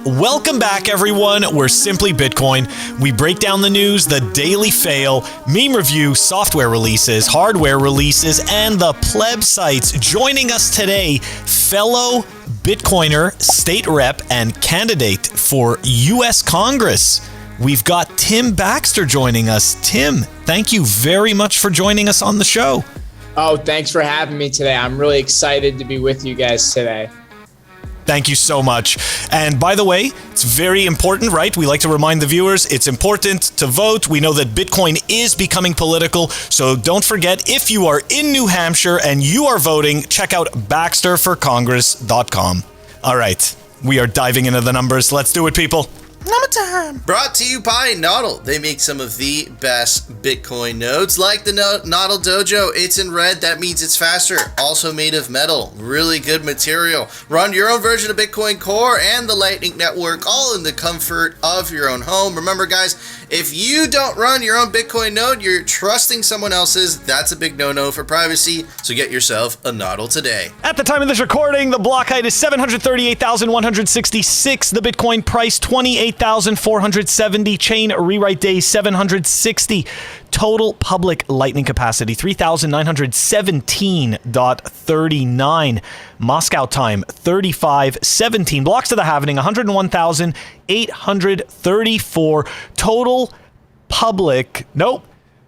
Welcome back, everyone. We're Simply Bitcoin. We break down the news, the daily fail, meme review, software releases, hardware releases, and the pleb sites. Joining us today, fellow Bitcoiner, state rep, and candidate for U.S. Congress. We've got Tim Baxter joining us. Tim, thank you very much for joining us on the show. Oh, thanks for having me today. I'm really excited to be with you guys today. Thank you so much. And by the way, it's very important, right? We like to remind the viewers, it's important to vote. We know that Bitcoin is becoming political, so don't forget, if you are in New Hampshire and you are voting, check out baxterforcongress.com. All right, we are diving into the numbers. Let's do it, people. Number time. Brought to you by Nodl. They make some of the best Bitcoin nodes, like the Nodl Dojo. It's in red. That means it's faster. Also made of metal. Really good material. Run your own version of Bitcoin Core and the Lightning Network, all in the comfort of your own home. Remember, guys, if you don't run your own Bitcoin node, you're trusting someone else's. That's a big no-no for privacy. So get yourself a Nodl today. At the time of this recording, the block height is 738,166. The Bitcoin price 28,470. Chain rewrite days 760. Total public lightning capacity 3,917.39. Moscow time 35:17. Blocks to the halvening 101,834.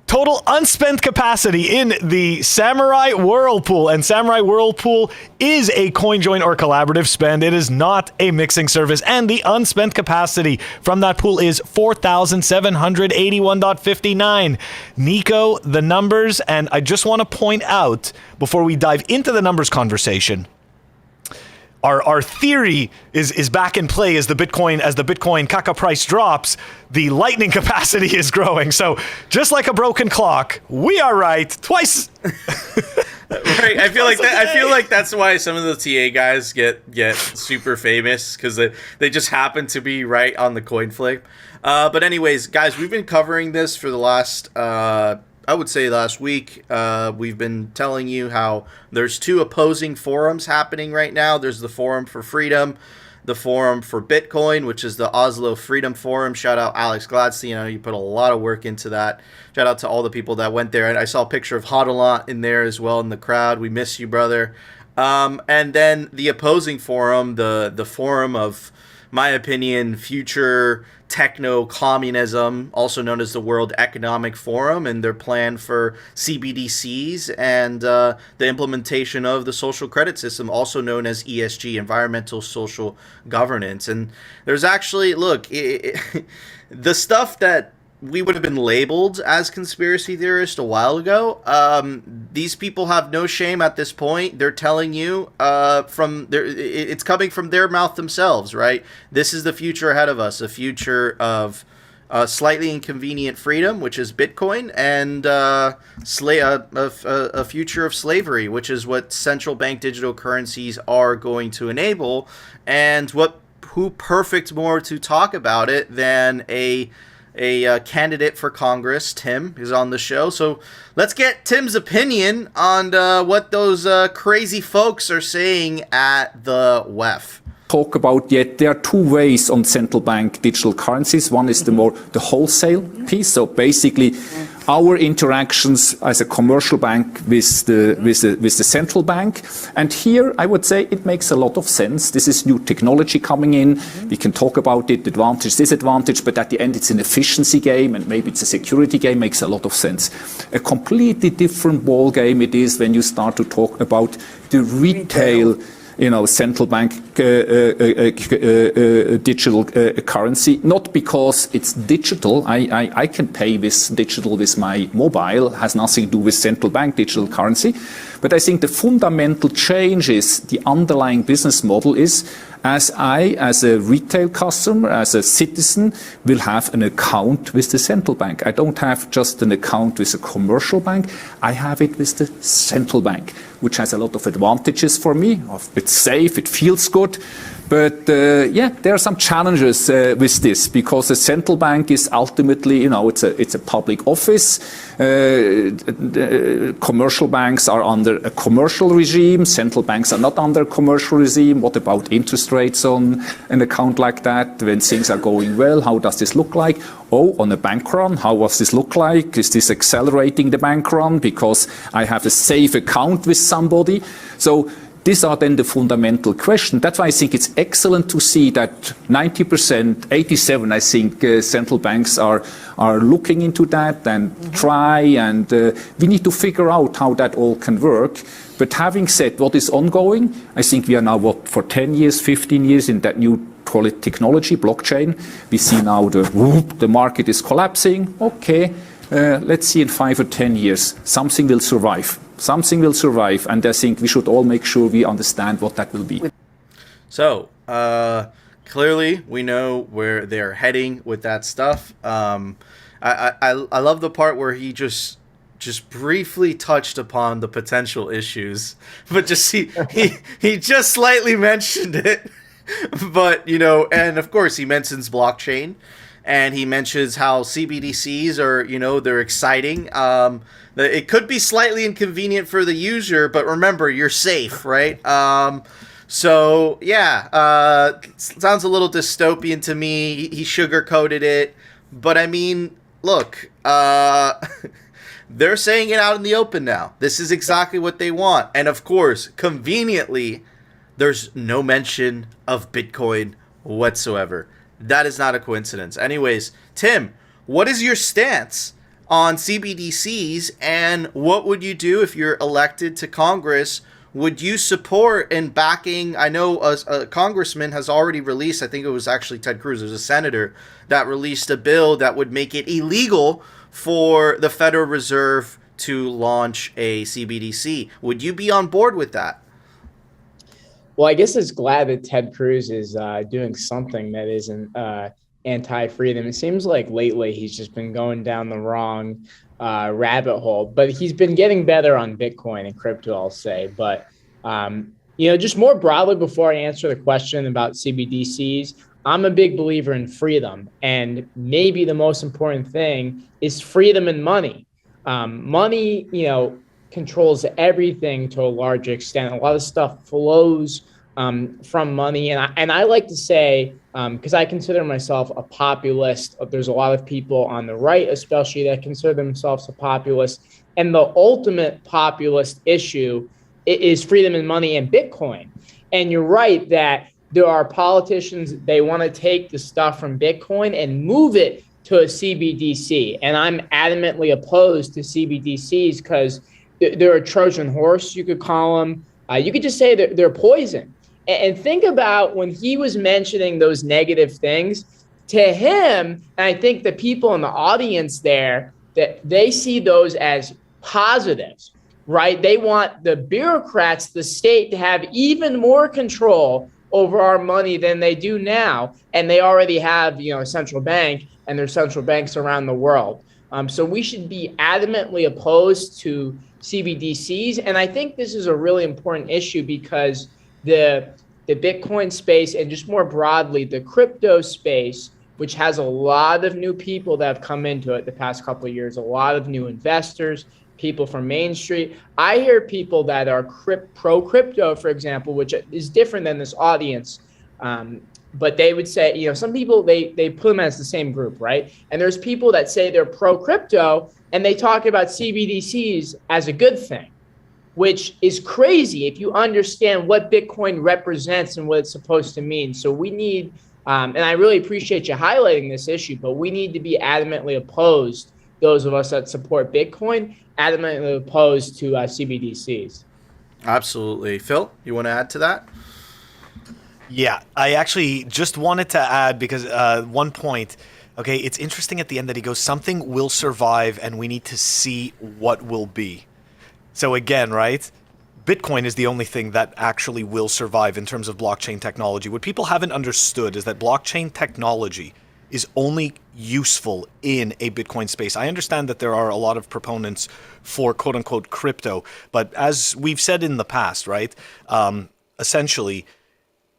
Total unspent capacity in the Samurai Whirlpool. And Samurai Whirlpool is a CoinJoin or collaborative spend. It is not a mixing service. And the unspent capacity from that pool is 4,781.59. Nico, the numbers, and I just want to point out, before we dive into the numbers conversation, Our theory is back in play as the Bitcoin Kaka price drops, the lightning capacity is growing. So just like a broken clock, we are right twice. Right. I feel like that's why some of the TA guys get super famous, because they just happen to be right on the coin flip. But anyways, guys, we've been covering this for the last I would say last week. We've been telling you how there's two opposing forums happening right now. There's the Forum for Freedom, the Forum for Bitcoin, which is the Oslo Freedom Forum. Shout out Alex Gladstein. I know you put a lot of work into that. Shout out to all the people that went there. And I saw a picture of Hodalant in there as well in the crowd. We miss you, brother. And then the opposing forum, the forum of, my opinion, future techno-communism, also known as the World Economic Forum, and their plan for CBDCs and the implementation of the social credit system, also known as ESG, environmental social governance. And there's actually, look, the stuff that we would have been labeled as conspiracy theorists a while ago. These people have no shame at this point. They're telling you it's coming from their mouth themselves, right? This is the future ahead of us, a future of slightly inconvenient freedom, which is Bitcoin, and a future of slavery, which is what central bank digital currencies are going to enable. And who perfect more to talk about it than a candidate for Congress. Tim is on the show. So let's get Tim's opinion on what those crazy folks are saying at the WEF. Talk about yet there are two ways on central bank digital currencies. One is the wholesale piece. So basically our interactions as a commercial bank with the central bank. And here I would say it makes a lot of sense. This is new technology coming in. We can talk about it, advantage, disadvantage, but at the end it's an efficiency game and maybe it's a security game, makes a lot of sense. A completely different ball game it is when you start to talk about the retail central bank digital currency, not because it's digital. I can pay with digital with my mobile, has nothing to do with central bank digital currency. But I think the fundamental change is the underlying business model is as a retail customer, as a citizen, will have an account with the central bank. I don't have just an account with a commercial bank. I have it with the central bank, which has a lot of advantages for me. It's safe, it feels good. But yeah, there are some challenges with this because the central bank is ultimately, it's a public office. Commercial banks are under a commercial regime. Central banks are not under a commercial regime. What about interest rates on an account like that? When things are going well, how does this look like? Oh, on a bank run, how does this look like? Is this accelerating the bank run because I have a safe account with somebody? So these are then the fundamental questions. That's why I think it's excellent to see that 90%, 87%, I think, central banks are looking into that and try, and we need to figure out how that all can work. But having said what is ongoing, I think we are now, for 10 years, 15 years in that new, call it technology, blockchain. We see now the market is collapsing. Okay, let's see in 5 or 10 years, something will survive. Something will survive, and I think we should all make sure we understand what that will be. So, clearly, we know where they're heading with that stuff. I love the part where he just briefly touched upon the potential issues, but just he just slightly mentioned it. But, and of course, he mentions blockchain. And he mentions how CBDCs are, they're exciting. It could be slightly inconvenient for the user, but remember, you're safe, right? So, yeah, sounds a little dystopian to me. He sugar-coated it. But, I mean, look, they're saying it out in the open now. This is exactly what they want. And, of course, conveniently, there's no mention of Bitcoin whatsoever. That is not a coincidence. Anyways, Tim, what is your stance on CBDCs, and what would you do if you're elected to Congress? Would you support and backing? I know a congressman has already released, I think it was actually Ted Cruz, there's a senator that released a bill that would make it illegal for the Federal Reserve to launch a CBDC. Would you be on board with that? Well, I guess it's glad that Ted Cruz is doing something that isn't anti-freedom. It seems like lately he's just been going down the wrong rabbit hole, but he's been getting better on Bitcoin and crypto, I'll say. But, just more broadly, before I answer the question about CBDCs, I'm a big believer in freedom. And maybe the most important thing is freedom in money. Money, controls everything to a large extent. A lot of stuff flows from money. And I like to say, because I consider myself a populist, there's a lot of people on the right, especially, that consider themselves a populist. And the ultimate populist issue is freedom in money and Bitcoin. And you're right that there are politicians, they want to take the stuff from Bitcoin and move it to a CBDC. And I'm adamantly opposed to CBDCs because they're a Trojan horse, you could call them. You could just say they're poison. And think about when he was mentioning those negative things, to him, and I think the people in the audience there, that they see those as positives, right? They want the bureaucrats, the state, to have even more control over our money than they do now. And they already have, a central bank, and there's central banks around the world. So we should be adamantly opposed to CBDCs. And I think this is a really important issue because the Bitcoin space, and just more broadly, the crypto space, which has a lot of new people that have come into it the past couple of years, a lot of new investors, people from Main Street. I hear people that are pro-crypto, for example, which is different than this audience. But they would say, some people, they put them as the same group, right? And there's people that say they're pro-crypto, and they talk about CBDCs as a good thing, which is crazy if you understand what Bitcoin represents and what it's supposed to mean. So we need, and I really appreciate you highlighting this issue, but we need to be adamantly opposed, those of us that support Bitcoin, adamantly opposed to CBDCs. Absolutely. Phil, you want to add to that? Yeah, I actually just wanted to add, because one point, okay, it's interesting at the end that he goes, something will survive and we need to see what will be. So again, right, Bitcoin is the only thing that actually will survive in terms of blockchain technology. What people haven't understood is that blockchain technology is only useful in a Bitcoin space. I understand that there are a lot of proponents for quote unquote crypto, but as we've said in the past, right, essentially,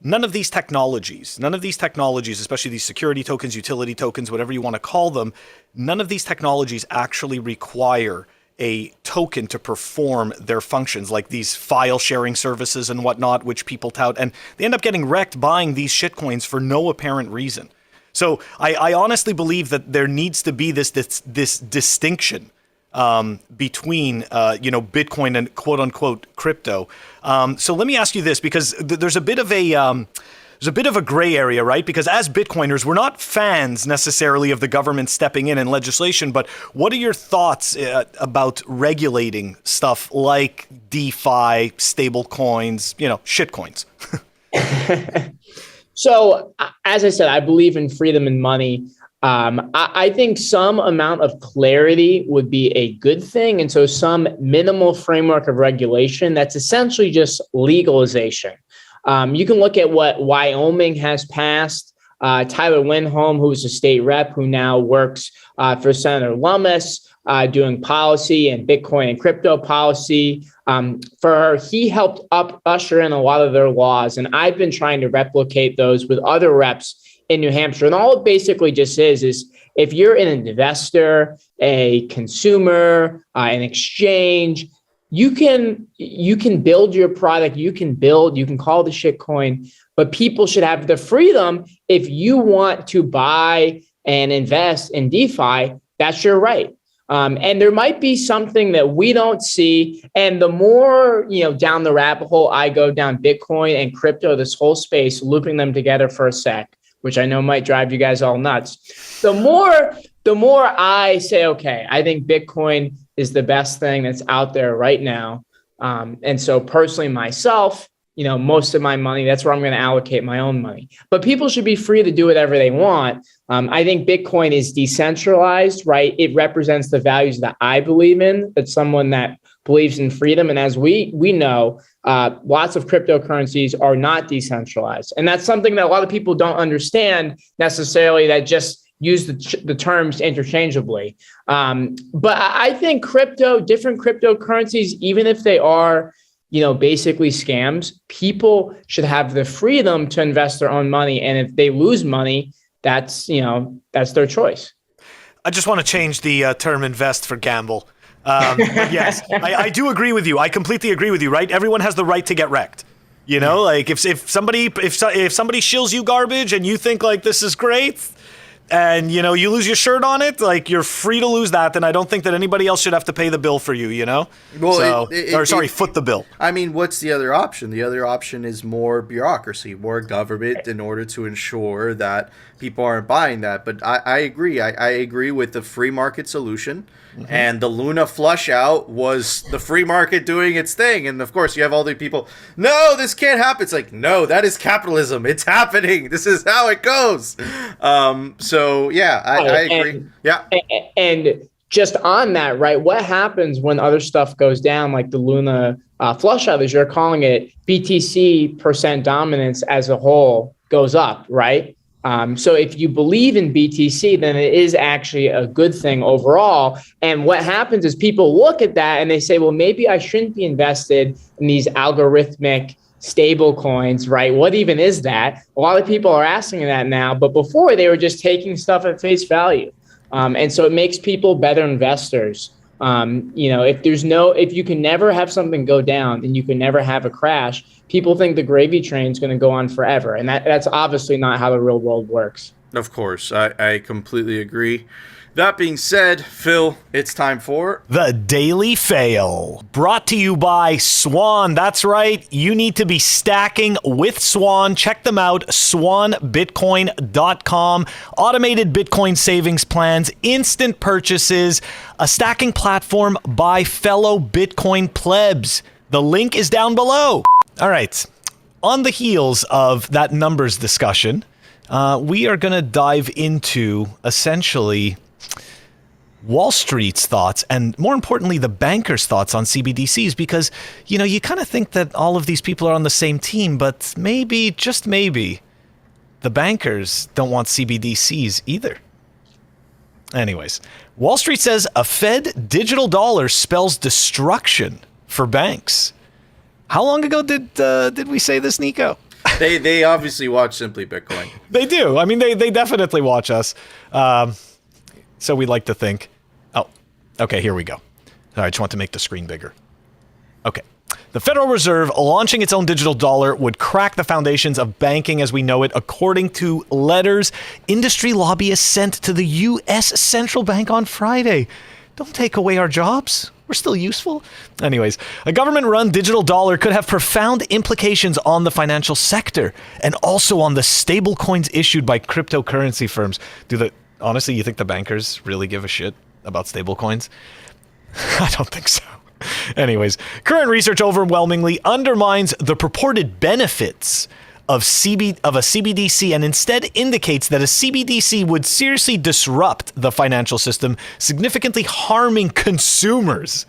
none of these technologies, especially these security tokens, utility tokens, whatever you want to call them, none of these technologies actually require a token to perform their functions, like these file sharing services and whatnot, which people tout, and they end up getting wrecked buying these shitcoins for no apparent reason. So I honestly believe that there needs to be this distinction between Bitcoin and quote unquote crypto. So let me ask you this, because there's a bit of a gray area, right? Because as Bitcoiners, we're not fans necessarily of the government stepping in and legislation, but what are your thoughts about regulating stuff like DeFi, stable coins, shitcoins? So, as I said, I believe in freedom and money. I think some amount of clarity would be a good thing. And so some minimal framework of regulation that's essentially just legalization. You can look at what Wyoming has passed. Tyler Lindholm, who's a state rep who now works for Senator Lummis, doing policy and Bitcoin and crypto policy. For her, he helped usher in a lot of their laws. And I've been trying to replicate those with other reps in New Hampshire. And all it basically just is if you're an investor, a consumer, an exchange, you can build your product, you can call the shitcoin, but people should have the freedom. If you want to buy and invest in DeFi, that's your right. And there might be something that we don't see. And the more, down the rabbit hole I go down Bitcoin and crypto, this whole space, looping them together for a sec, which I know might drive you guys all nuts. The more I say, okay, I think Bitcoin is the best thing that's out there right now. And so personally myself, most of my money, that's where I'm going to allocate my own money. But people should be free to do whatever they want. I think Bitcoin is decentralized, right? It represents the values that I believe in, that's someone that believes in freedom. And as we know, lots of cryptocurrencies are not decentralized. And that's something that a lot of people don't understand necessarily, that just use the terms interchangeably. But I think different cryptocurrencies, even if they are, basically scams, people should have the freedom to invest their own money. And if they lose money, that's their choice. I just want to change the term invest for gamble. Yes, I do agree with you. I completely agree with you, right? Everyone has the right to get wrecked. Like if somebody shills you garbage and you think like this is great, and you lose your shirt on it, like you're free to lose that, then I don't think that anybody else should have to pay the bill for you, Well, foot the bill. I mean, what's the other option? The other option is more bureaucracy, more government in order to ensure that people aren't buying that. But I agree. I agree with the free market solution. Mm-hmm. And the Luna flush out was the free market doing its thing. And of course, you have all the people, no, this can't happen. It's like, no, that is capitalism. It's happening. This is how it goes. So, yeah, I agree. And just on that, right, what happens when other stuff goes down, like the Luna flush out, as you're calling it, BTC percent dominance as a whole goes up, right? So if you believe in BTC, then it is actually a good thing overall. And what happens is people look at that and they say, well, maybe I shouldn't be invested in these algorithmic stable coins, right? What even is that? A lot of people are asking that now, but before they were just taking stuff at face value. And so it makes people better investors. If you can never have something go down, then you can never have a crash. People think the gravy train is going to go on forever. And that's obviously not how the real world works. Of course, I completely agree. That being said, Phil, it's time for The Daily Fail. Brought to you by Swan. That's right. You need to be stacking with Swan. Check them out, swanbitcoin.com. Automated Bitcoin savings plans, instant purchases, a stacking platform by fellow Bitcoin plebs. The link is down below. All right. On the heels of that numbers discussion, we are going to dive into essentially Wall Street's thoughts, and more importantly, the bankers' thoughts on CBDCs, because, you kind of think that all of these people are on the same team, but maybe, just maybe, the bankers don't want CBDCs either. Anyways, Wall Street says a Fed digital dollar spells destruction for banks. How long ago did we say this, Nico? They obviously watch Simply Bitcoin. They do. I mean, they definitely watch us. So we like to think. Oh, okay, here we go. I just want to make the screen bigger. Okay. The Federal Reserve launching its own digital dollar would crack the foundations of banking as we know it, according to letters industry lobbyists sent to the U.S. Central Bank on Friday. Don't take away our jobs. We're still useful. Anyways, a government-run digital dollar could have profound implications on the financial sector and also on the stable coins issued by cryptocurrency firms. Honestly, you think the bankers really give a shit about stable coins? I don't think so. Anyways, current research overwhelmingly undermines the purported benefits of a CBDC and instead indicates that a CBDC would seriously disrupt the financial system, significantly harming consumers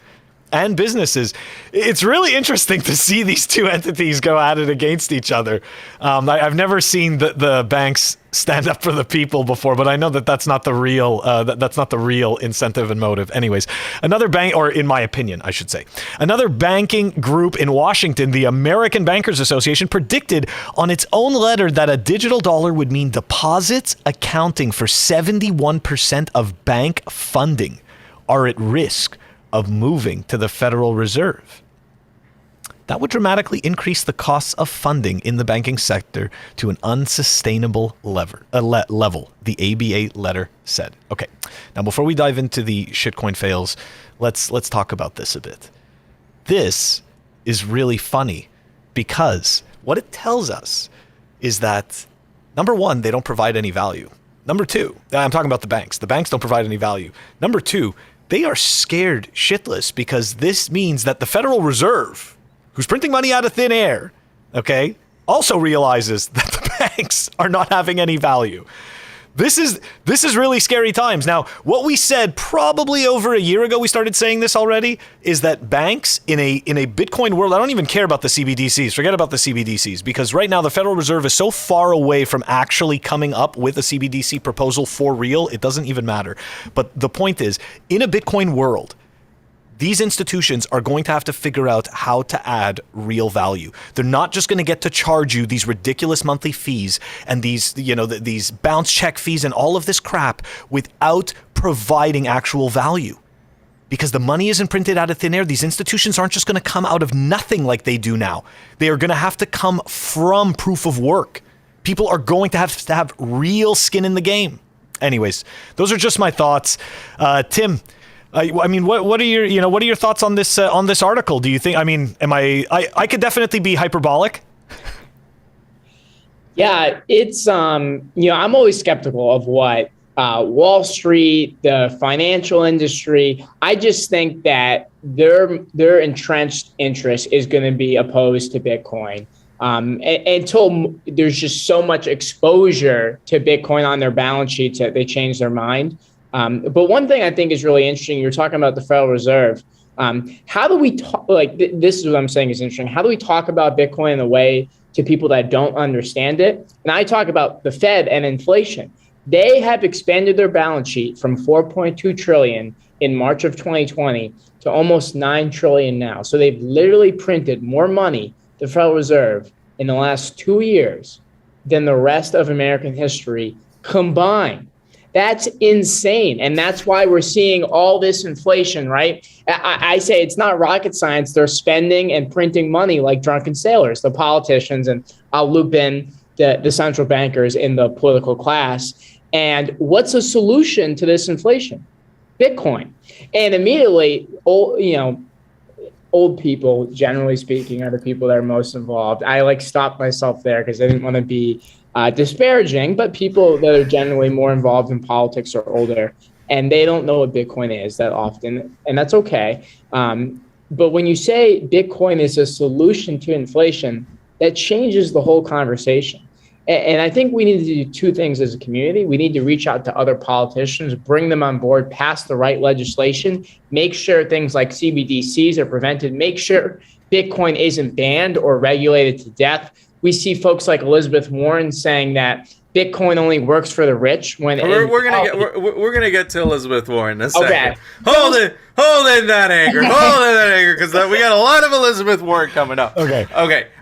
and businesses. It's really interesting to see these two entities go at it against each other. I've never seen the banks stand up for the people before, but I know that that's not the real that's not the real incentive and motive. Anyways, another bank, or in my opinion, I should say, another banking group in Washington, the American Bankers Association, predicted on its own letter that a digital dollar would mean deposits accounting for 71% of bank funding are at risk of moving to the Federal Reserve. That would dramatically increase the costs of funding in the banking sector to an unsustainable level, the ABA letter said. Okay, now before we dive into the shitcoin fails, let's talk about this a bit. This is really funny because what it tells us is that, number one, they don't provide any value. Number two, I'm talking about the banks. The banks don't provide any value. Number two, they are scared shitless because this means that the Federal Reserve, who's printing money out of thin air, okay, also realizes that the banks are not having any value. This is really scary times. Now, what we said probably over a year ago, we started saying this already, is that banks in a Bitcoin world, I don't even care about the CBDCs. Forget about the CBDCs, because right now the Federal Reserve is so far away from actually coming up with a CBDC proposal for real, it doesn't even matter. But the point is, in a Bitcoin world, these institutions are going to have to figure out how to add real value. They're not just going to get to charge you these ridiculous monthly fees and these bounce check fees and all of this crap without providing actual value. Because the money isn't printed out of thin air. These institutions aren't just going to come out of nothing like they do now. They are going to have to come from proof of work. People are going to have real skin in the game. Anyways, those are just my thoughts. Tim, I mean, what are your thoughts on this article? Do you think? I mean, I could definitely be hyperbolic. Yeah, it's I'm always skeptical of what Wall Street, the financial industry. I just think that their entrenched interest is going to be opposed to Bitcoin until there's just so much exposure to Bitcoin on their balance sheets that they change their mind. But one thing I think is really interesting, you're talking about the Federal Reserve. How do we talk, this is what I'm saying is interesting. How do we talk about Bitcoin in a way to people that don't understand it? And I talk about the Fed and inflation. They have expanded their balance sheet from 4.2 trillion in March of 2020 to almost 9 trillion now. So they've literally printed more money, the Federal Reserve, in the last 2 years than the rest of American history combined. That's insane. And that's why we're seeing all this inflation, right? I say it's not rocket science. They're spending and printing money like drunken sailors, the politicians, and I'll loop in the central bankers in the political class. And what's a solution to this inflation? Bitcoin. And immediately, old people, generally speaking, are the people that are most involved. I stopped myself there because I didn't want to be disparaging, but people that are generally more involved in politics are older and they don't know what Bitcoin is that often, and that's okay. But when you say Bitcoin is a solution to inflation, that changes the whole conversation. And I think we need to do two things as a community. We need to reach out to other politicians, bring them on board, pass the right legislation, make sure things like CBDCs are prevented, make sure Bitcoin isn't banned or regulated to death. We see folks like Elizabeth Warren saying that Bitcoin only works for the rich. When we're gonna get to Elizabeth Warren in a second. Okay. Hold in that anger, because we got a lot of Elizabeth Warren coming up. Okay.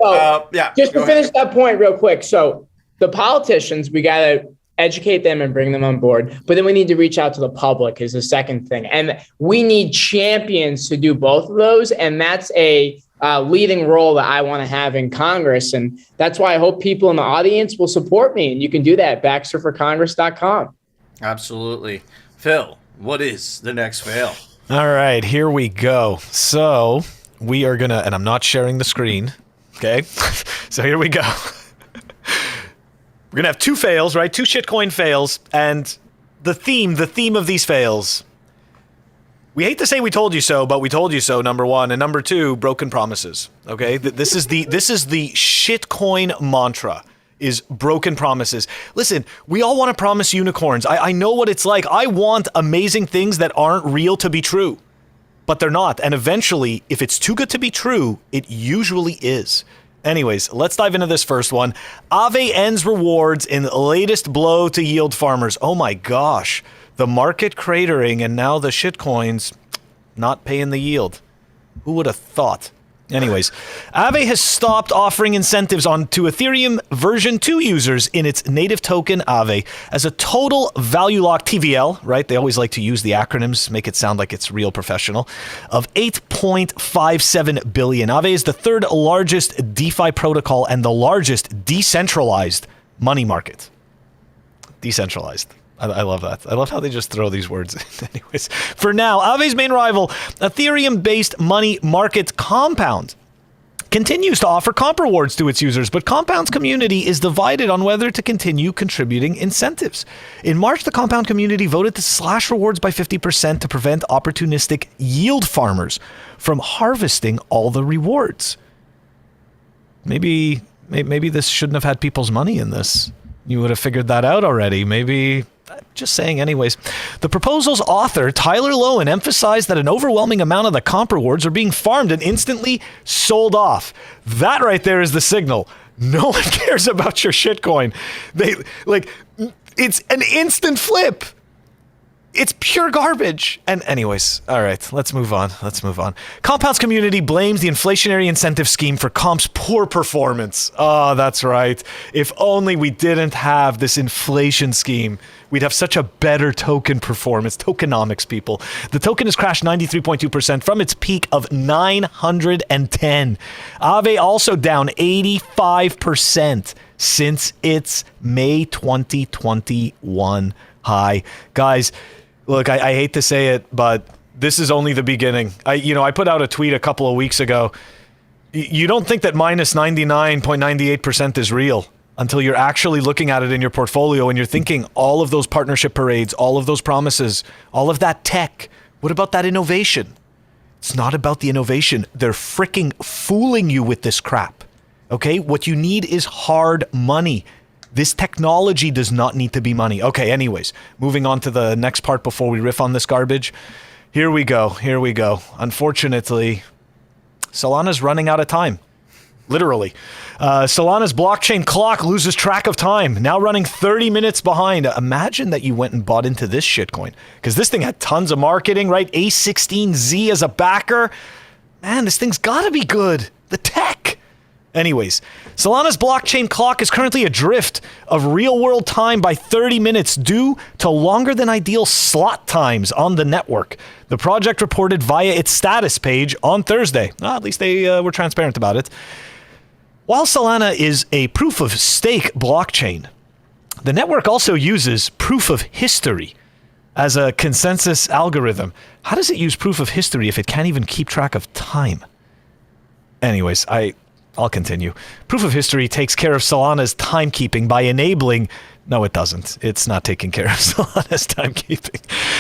So, Yeah. Just to go finish ahead. that point real quick. So the politicians, we gotta educate them and bring them on board, but then we need to reach out to the public is the second thing, and we need champions to do both of those, and that's a leading role that I want to have in Congress, and that's why I hope people in the audience will support me, and you can do that at baxterforcongress.com. Absolutely. Phil, what is the next fail? All right, here we go. So we are gonna, and I'm not sharing the screen. Okay, so here we go. We're gonna have two fails, right? Two shitcoin fails, and the theme of these fails. We hate to say we told you so, but we told you so, number one. And number two, broken promises. Okay? This is the shitcoin mantra, is broken promises. Listen, we all want to promise unicorns. I know what it's like. I want amazing things that aren't real to be true, but they're not. And eventually, if it's too good to be true, it usually is. Anyways, let's dive into this first one. AAVE ends rewards in latest blow to yield farmers. Oh my gosh. The market cratering and now the shitcoins not paying the yield. Who would have thought? Anyways, AAVE has stopped offering incentives on to Ethereum version 2 users in its native token AAVE as a total value lock TVL, right? They always like to use the acronyms, make it sound like it's real professional, of 8.57 billion. AAVE is the third largest DeFi protocol and the largest decentralized money market. Decentralized. I love that. I love how they just throw these words in. Anyways, for now, AAVE's main rival, Ethereum-based money market Compound, continues to offer comp rewards to its users, but Compound's community is divided on whether to continue contributing incentives. In March, the Compound community voted to slash rewards by 50% to prevent opportunistic yield farmers from harvesting all the rewards. Maybe this shouldn't have had people's money in this. You would have figured that out already. Maybe... Just saying anyways. The proposal's author, Tyler Lowen, emphasized that an overwhelming amount of the comp rewards are being farmed and instantly sold off. That right there is the signal. No one cares about your shitcoin. It's an instant flip. It's pure garbage. And anyways, all right, let's move on. Compound's community blames the inflationary incentive scheme for Comp's poor performance. Oh, that's right. If only we didn't have this inflation scheme, we'd have such a better token performance. Tokenomics, people. The token has crashed 93.2% from its peak of 910. AAVE also down 85% since its May 2021 high. Guys, look, I hate to say it, but this is only the beginning. I put out a tweet a couple of weeks ago. You don't think that minus 99.98% is real until you're actually looking at it in your portfolio and you're thinking all of those partnership parades, all of those promises, all of that tech. What about that innovation? It's not about the innovation. They're freaking fooling you with this crap. Okay? What you need is hard money. This technology does not need to be money. Okay, anyways, moving on to the next part before we riff on this garbage. Here we go. Unfortunately, Solana's running out of time. Literally. Solana's blockchain clock loses track of time, now running 30 minutes behind. Imagine that you went and bought into this shitcoin, because this thing had tons of marketing, right? A16Z as a backer. Man, this thing's got to be good. The tech. Anyways, Solana's blockchain clock is currently adrift of real-world time by 30 minutes due to longer than ideal slot times on the network. The project reported via its status page on Thursday. At least they were transparent about it. While Solana is a proof-of-stake blockchain, the network also uses proof of history as a consensus algorithm. How does it use proof of history if it can't even keep track of time? Anyways, I'll continue. Proof of history takes care of Solana's timekeeping by enabling... No, it doesn't. It's not taking care of Solana's timekeeping.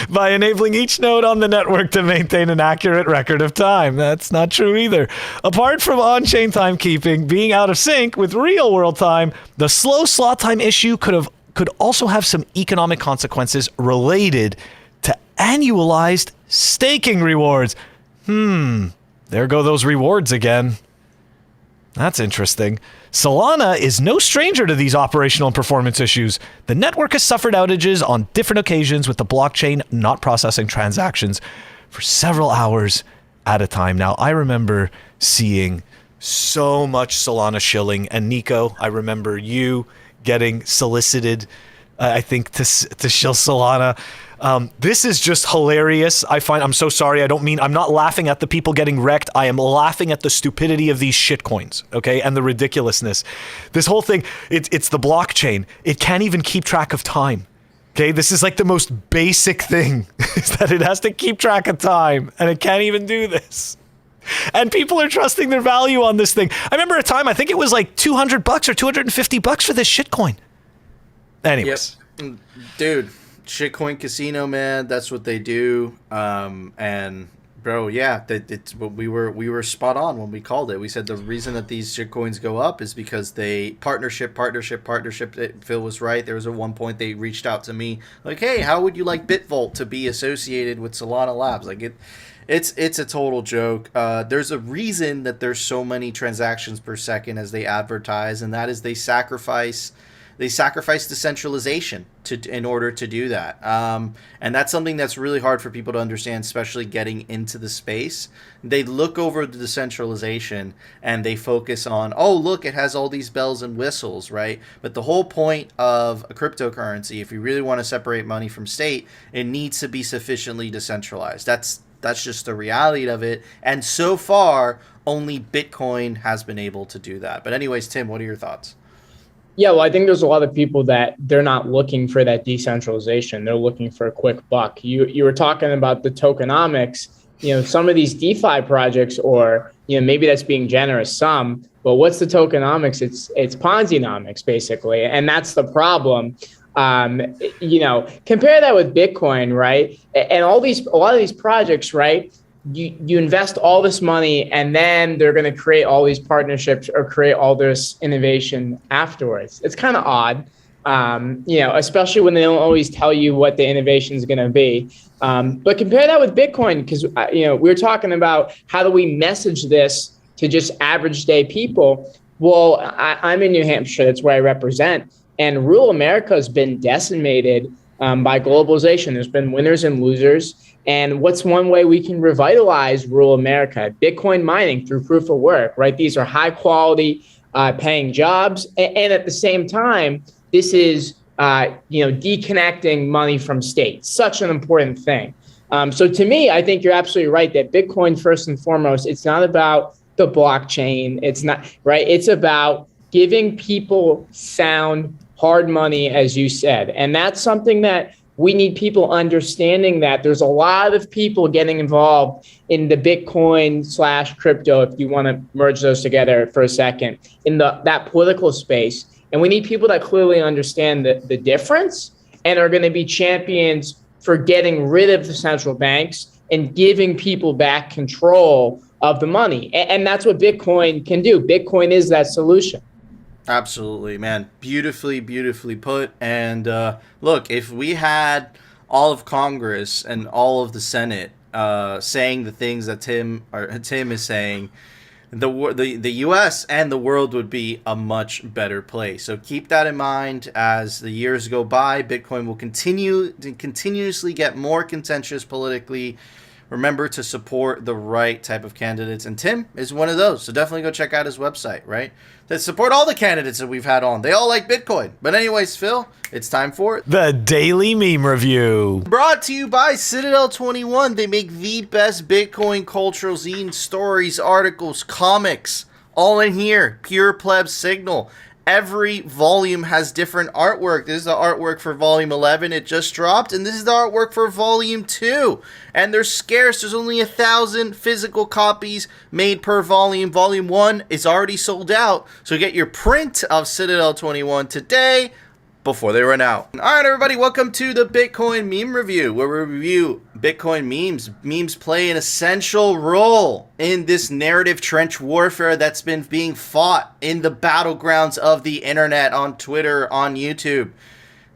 By enabling each node on the network to maintain an accurate record of time. That's not true either. Apart from on-chain timekeeping being out of sync with real-world time, the slow slot time issue could also have some economic consequences related to annualized staking rewards. There go those rewards again. That's interesting. Solana is no stranger to these operational and performance issues. The network has suffered outages on different occasions, with the blockchain not processing transactions for several hours at a time. Now, I remember seeing so much Solana shilling, and Nico, I remember you getting solicited, I think, to shill Solana. This is just hilarious. I'm so sorry. I'm not laughing at the people getting wrecked. I am laughing at the stupidity of these shitcoins, okay? And the ridiculousness. This whole thing, it's the blockchain. It can't even keep track of time. Okay, this is like the most basic thing, is that it has to keep track of time, and it can't even do this. And people are trusting their value on this thing. I remember a time, I think it was like $200 or $250 for this shitcoin. Anyways. Yep. Dude, shitcoin casino, man, that's what they do. And bro, yeah, it's what we were spot on when we called it. We said the reason that these shitcoins go up is because they partnership. Phil was right. There was at one point they reached out to me like, hey, how would you like BitVault to be associated with Solana Labs? Like it's a total joke. There's a reason that there's so many transactions per second as they advertise, and that is they sacrifice decentralization in order to do that. And that's something that's really hard for people to understand, especially getting into the space. They look over the decentralization and they focus on, oh, look, it has all these bells and whistles, right? But the whole point of a cryptocurrency, if you really want to separate money from state, it needs to be sufficiently decentralized. That's just the reality of it. And so far, only Bitcoin has been able to do that. But anyways, Tim, what are your thoughts? Yeah, well, I think there's a lot of people that they're not looking for that decentralization. They're looking for a quick buck. You were talking about the tokenomics. Some of these DeFi projects, or maybe that's being generous, some. But what's the tokenomics? It's Ponzi-nomics basically, and that's the problem. Compare that with Bitcoin, right? And a lot of these projects, right? You invest all this money, and then they're going to create all these partnerships or create all this innovation afterwards. It's kind of odd, especially when they don't always tell you what the innovation is going to be. But compare that with Bitcoin, because we were talking about how do we message this to just average day people. Well, I'm in New Hampshire. That's where I represent. And rural America has been decimated by globalization. There's been winners and losers. And what's one way we can revitalize rural America? Bitcoin mining through proof of work, right? These are high quality paying jobs. And at the same time, this is, deconnecting money from state. Such an important thing. So to me, I think you're absolutely right that Bitcoin, first and foremost, it's not about the blockchain. It's not, right? It's about giving people sound hard money, as you said. And that's something that we need people understanding, that there's a lot of people getting involved in the Bitcoin / crypto, if you want to merge those together for a second, in that political space. And we need people that clearly understand the difference and are going to be champions for getting rid of the central banks and giving people back control of the money. And that's what Bitcoin can do. Bitcoin is that solution. Absolutely, man. Beautifully put. And look, if we had all of Congress and all of the Senate saying the things that Tim is saying, the U.S. and the world would be a much better place. So keep that in mind as the years go by. Bitcoin will continuously get more contentious politically. Remember to support the right type of candidates, and Tim is one of those. So definitely go check out his website, right? To support all the candidates that we've had on. They all like Bitcoin. But anyways, Phil, it's time for the Daily Meme Review. Brought to you by Citadel 21. They make the best Bitcoin cultural zine, stories, articles, comics, all in here. Pure pleb signal. Every volume has different artwork. This is the artwork for volume 11. It just dropped. And this is the artwork for volume 2. And they're scarce. There's only 1,000 physical copies made per volume. Volume 1 is already sold out. So get your print of Citadel 21 today before they run out. All right, everybody, welcome to the Bitcoin Meme Review, where we review Bitcoin memes. Memes play an essential role in this narrative trench warfare that's been being fought in the battlegrounds of the internet, on Twitter, on YouTube.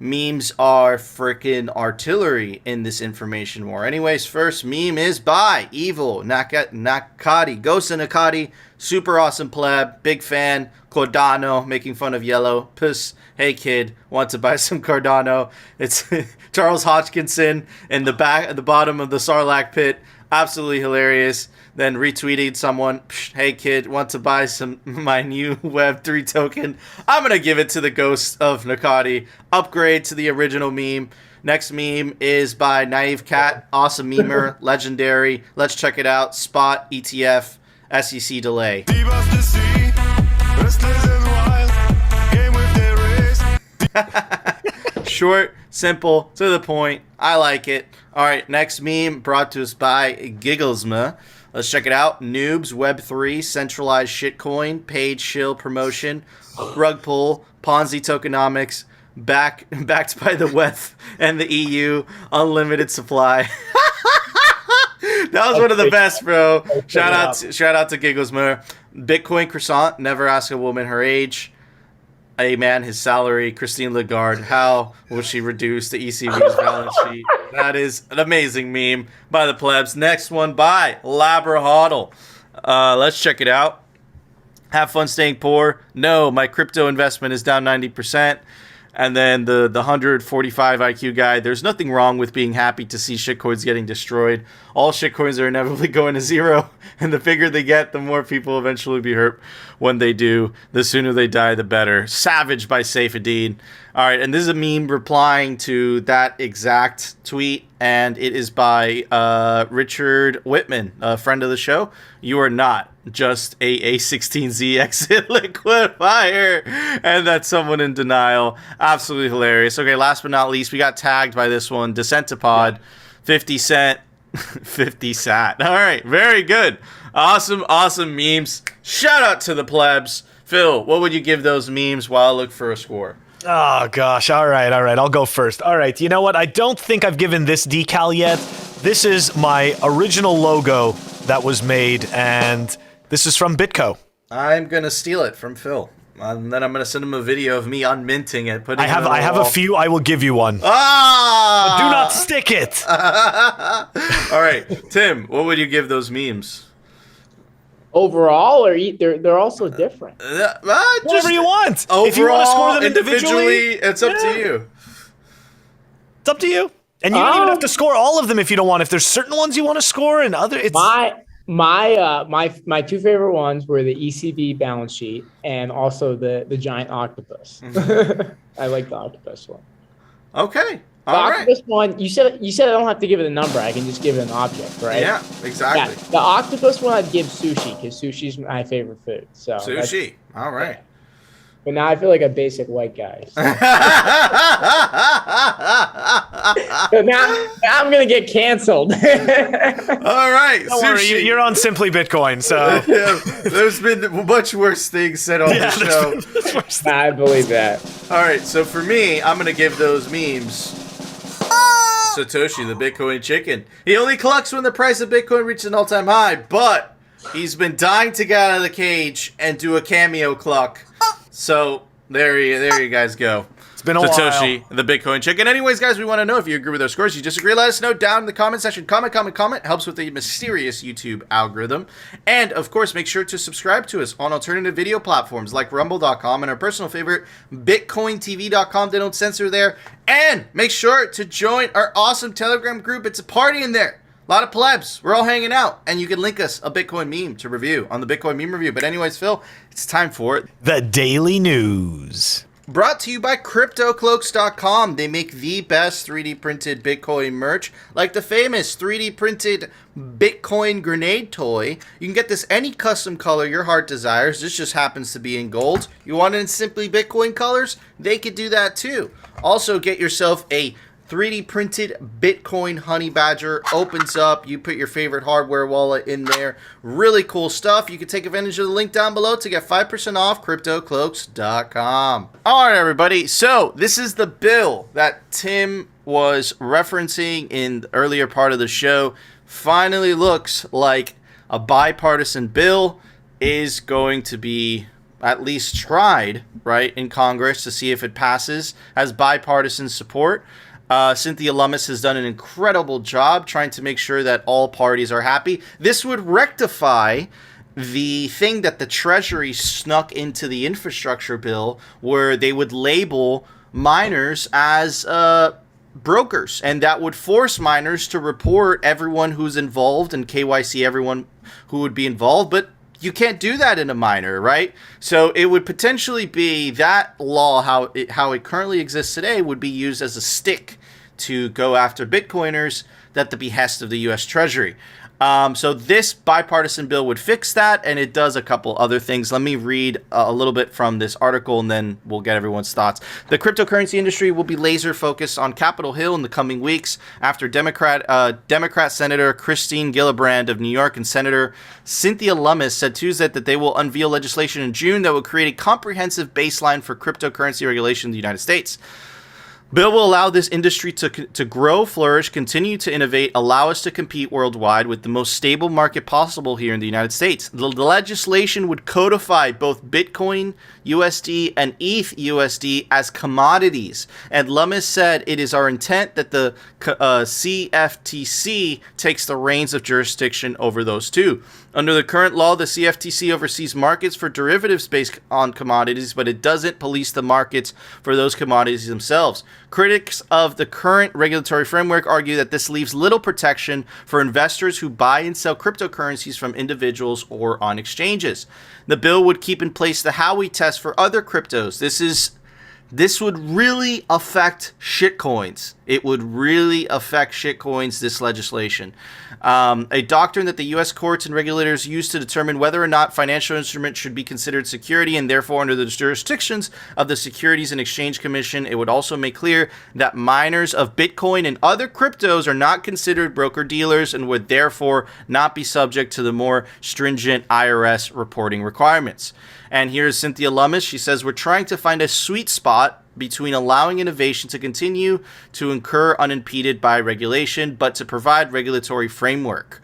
Memes are freaking artillery in this information war. Anyways, first meme is by Evil Nakati. Ghost and Nakati, super awesome pleb, big fan. Cardano, making fun of yellow. Puss, hey kid, want to buy some Cardano? It's Charles Hodgkinson in the back at the bottom of the Sarlacc pit. Absolutely hilarious. Then retweeted someone, hey kid, want to buy some my new Web3 token? I'm gonna give it to the ghost of Nakati. Upgrade to the original meme. Next meme is by Naive Cat, awesome memer, legendary. Let's check it out. Spot ETF SEC delay. Short, simple, to the point. I like it. All right, next meme brought to us by Gigglesma. Let's check it out. Noobs, Web3, centralized shitcoin, paid shill promotion, rug pull, Ponzi tokenomics, backed by the WEF and the EU, unlimited supply. That was one of the best, bro. Shout out to Gigglesma. Bitcoin croissant, never ask a woman her age. A man his salary. Christine Lagarde, how will she reduce the ECB's balance sheet? That is an amazing meme by the plebs. Next one by Labra Hodl. Let's check it out. Have fun staying poor. No, my crypto investment is down 90%. And then the 145 IQ guy, there's nothing wrong with being happy to see shitcoins getting destroyed. All shitcoins are inevitably going to zero, and the bigger they get, the more people eventually be hurt when they do. The sooner they die, the better. Savage by Saifedean. All right, and this is a meme replying to that exact tweet, and it is by Richard Whitman, a friend of the show. You are not just a A16Z exit liquefier, and that's someone in denial. Absolutely hilarious. Okay, last but not least, we got tagged by this one, Decentipod, 50 cent, 50 sat. All right, very good. Awesome memes. Shout out to the plebs. Phil, what would you give those memes while I look for a score? Oh, gosh. All right. I'll go first. All right. You know what? I don't think I've given this decal yet. This is my original logo that was made, and this is from Bitco. I'm going to steal it from Phil. And then I'm going to send him a video of me unminting it. I have a few. I will give you one. Ah! But do not stick it. All right. Tim, what would you give those memes? Overall, or they're also different. Whatever you want. Overall, if you want to score them individually, it's up to you. It's up to you. And you don't even have to score all of them if you don't want. If there's certain ones you want to score and other, it's my two favorite ones were the ECB balance sheet and also the giant octopus. Mm-hmm. I like the octopus one. Okay. The octopus one, you said I don't have to give it a number. I can just give it an object, right? Yeah, exactly. Yeah, the octopus one I'd give sushi because sushi's my favorite food. So sushi. All right. Yeah. But now I feel like a basic white guy. So. So now I'm gonna get canceled. All right. Don't worry, you're on Simply Bitcoin, so yeah, there's been much worse things said on the show. I believe that. All right, so for me, I'm gonna give those memes Satoshi, the Bitcoin chicken. He only clucks when the price of Bitcoin reaches an all-time high, but he's been dying to get out of the cage and do a cameo cluck. So there you guys go. It's been a Satoshi, while. the Bitcoin chicken. Anyways, guys, we want to know if you agree with our scores. You disagree, let us know down in the comment section. Comment. Helps with the mysterious YouTube algorithm. And, of course, make sure to subscribe to us on alternative video platforms like rumble.com and our personal favorite, bitcointv.com. They don't censor there. And make sure to join our awesome Telegram group. It's a party in there. A lot of plebs. We're all hanging out. And you can link us a Bitcoin meme to review on the Bitcoin meme review. But anyways, Phil, it's time for the Daily News. Brought to you by CryptoCloaks.com. They make the best 3D printed Bitcoin merch, like the famous 3D printed Bitcoin grenade toy. You can get this any custom color your heart desires. This just happens to be in gold. You want it in simply Bitcoin colors? They could do that too. Also, get yourself a 3D printed Bitcoin honey badger. Opens up, you put your favorite hardware wallet in there. Really cool stuff. You can take advantage of the link down below to get 5% off CryptoCloaks.com. All right, everybody. So this is the bill that Tim was referencing in the earlier part of the show. Finally looks like a bipartisan bill is going to be at least tried, right, in Congress to see if it passes, has bipartisan support. Cynthia Lummis has done an incredible job trying to make sure that all parties are happy. This would rectify the thing that the Treasury snuck into the infrastructure bill, where they would label miners as brokers, and that would force miners to report everyone who's involved and KYC everyone who would be involved. But you can't do that in a miner, right? So it would potentially be that law, how it currently exists today, would be used as a stick to go after Bitcoiners at the behest of the U.S. Treasury. So this bipartisan bill would fix that, and it does a couple other things. Let me read a little bit from this article, and then we'll get everyone's thoughts. The cryptocurrency industry will be laser focused on Capitol Hill in the coming weeks after Democrat Senator Christine Gillibrand of New York and Senator Cynthia Lummis said Tuesday that they will unveil legislation in June that will create a comprehensive baseline for cryptocurrency regulation in the United States. Bill will allow this industry to grow, flourish, continue to innovate, allow us to compete worldwide with the most stable market possible here in the United States. The legislation would codify both Bitcoin USD and ETH USD as commodities. And Lummis said it is our intent that the CFTC takes the reins of jurisdiction over those two. Under the current law, the CFTC oversees markets for derivatives based on commodities, but it doesn't police the markets for those commodities themselves. Critics of the current regulatory framework argue that this leaves little protection for investors who buy and sell cryptocurrencies from individuals or on exchanges. The bill would keep in place the Howey test for other cryptos. This would really affect shitcoins. It would really affect shitcoins, this legislation. A doctrine that the U.S. courts and regulators use to determine whether or not financial instruments should be considered security and therefore under the jurisdictions of the Securities and Exchange Commission. It would also make clear that miners of Bitcoin and other cryptos are not considered broker-dealers and would therefore not be subject to the more stringent IRS reporting requirements. And here's Cynthia Lummis. She says, we're trying to find a sweet spot between allowing innovation to continue to incur unimpeded by regulation, but to provide regulatory framework.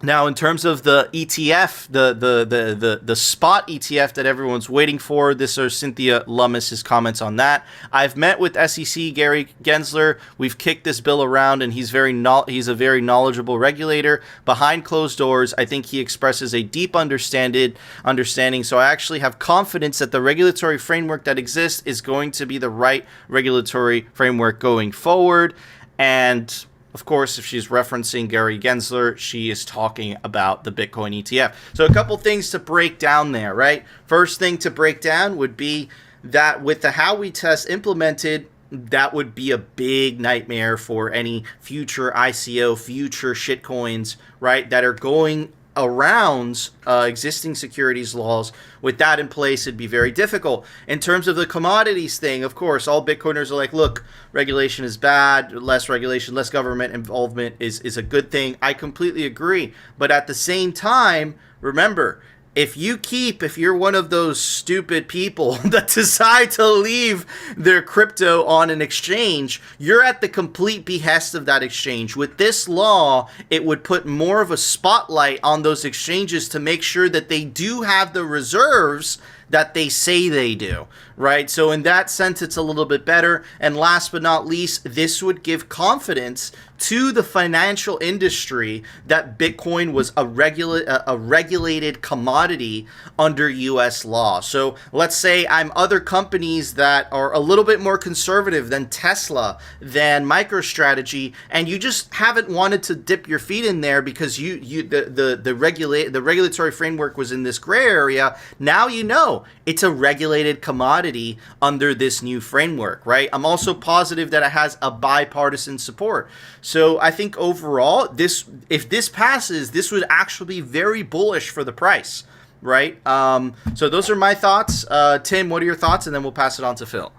Now, in terms of the ETF, the spot ETF that everyone's waiting for, this is Cynthia Lummis' comments on that. I've met with SEC Gary Gensler. We've kicked this bill around, and he's a very knowledgeable regulator. Behind closed doors, I think he expresses a deep understanding. So I actually have confidence that the regulatory framework that exists is going to be the right regulatory framework going forward. And of course, if she's referencing Gary Gensler, she is talking about the Bitcoin ETF. So a couple things to break down there, right? First thing to break down would be that with the Howey test implemented, that would be a big nightmare for any future ICO, future shitcoins, right, that are going around existing securities laws. With that in place, it'd be very difficult. In terms of the commodities thing, of course, all Bitcoiners are like, look, regulation is bad, less regulation, less government involvement is a good thing. I completely agree. But at the same time, remember, if you're one of those stupid people that decide to leave their crypto on an exchange, you're at the complete behest of that exchange. With this law, it would put more of a spotlight on those exchanges to make sure that they do have the reserves that they say they do, right? So in that sense, it's a little bit better. And last but not least, this would give confidence to the financial industry that Bitcoin was a regulated commodity under U.S. law. So let's say I'm other companies that are a little bit more conservative than Tesla, than MicroStrategy, and you just haven't wanted to dip your feet in there because the regulatory framework was in this gray area. Now you know it's a regulated commodity under this new framework, right? I'm also positive that it has a bipartisan support. So I think overall, if this passes, this would actually be very bullish for the price, right? So those are my thoughts. Tim, what are your thoughts? And then we'll pass it on to Phil.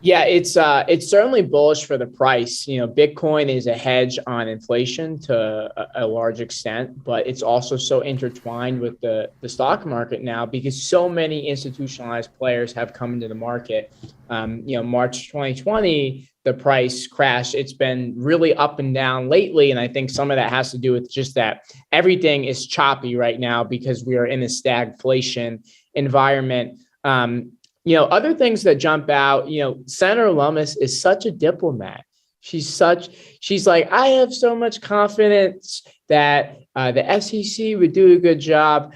Yeah, it's certainly bullish for the price. You know, Bitcoin is a hedge on inflation to a large extent, but it's also so intertwined with the stock market now because so many institutionalized players have come into the market. You know, March 2020, the price crashed. It's been really up and down lately, and I think some of that has to do with just that everything is choppy right now because we are in a stagflation environment. You know, other things that jump out, you know, Senator Lummis is such a diplomat. She's like, I have so much confidence that the SEC would do a good job.